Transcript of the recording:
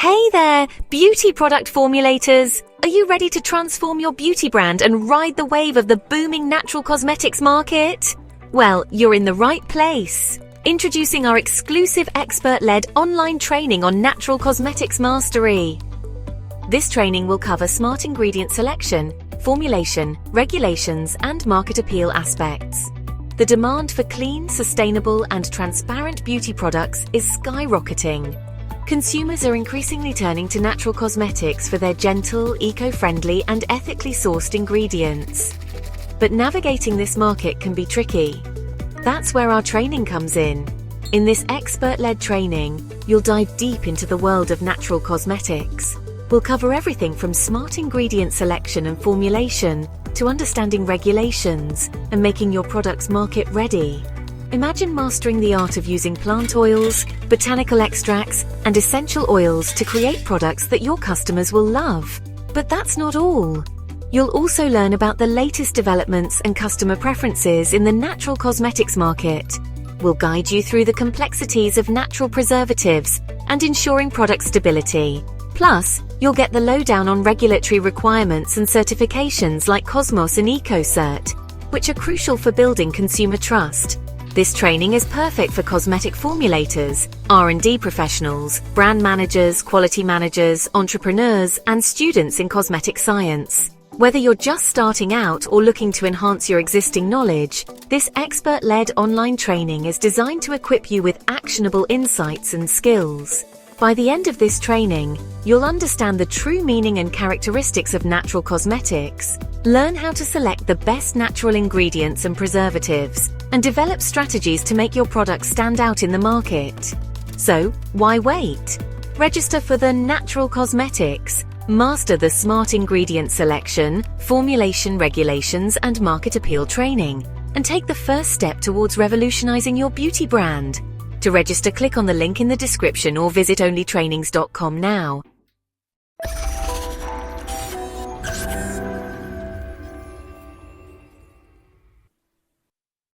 Hey there, beauty product formulators! Are you ready to transform your beauty brand and ride the wave of the booming natural cosmetics market? Well, you're in the right place. Introducing our exclusive expert-led online training on natural cosmetics mastery. This training will cover smart ingredient selection, formulation, regulations, and market appeal aspects. The demand for clean, sustainable, and transparent beauty products is skyrocketing. Consumers are increasingly turning to natural cosmetics for their gentle, eco-friendly, and ethically sourced ingredients. But navigating this market can be tricky. That's where our training comes in. In this expert-led training, you'll dive deep into the world of natural cosmetics. We'll cover everything from smart ingredient selection and formulation to understanding regulations and making your products market-ready. Imagine mastering the art of using plant oils, botanical extracts, and essential oils to create products that your customers will love. But that's not all. You'll also learn about the latest developments and customer preferences in the natural cosmetics market. We'll guide you through the complexities of natural preservatives and ensuring product stability. Plus, you'll get the lowdown on regulatory requirements and certifications like Cosmos and EcoCert, which are crucial for building consumer trust. This training is perfect for cosmetic formulators, R&D professionals, brand managers, quality managers, entrepreneurs, and students in cosmetic science. Whether you're just starting out or looking to enhance your existing knowledge, this expert-led online training is designed to equip you with actionable insights and skills. By the end of this training, you'll understand the true meaning and characteristics of natural cosmetics, learn how to select the best natural ingredients and preservatives, and develop strategies to make your products stand out in the market. So, why wait? Register for the Natural Cosmetics, master the smart ingredient selection, formulation regulations, and market appeal training, and take the first step towards revolutionizing your beauty brand. To register, click on the link in the description or visit OnlyTRAININGS.com now.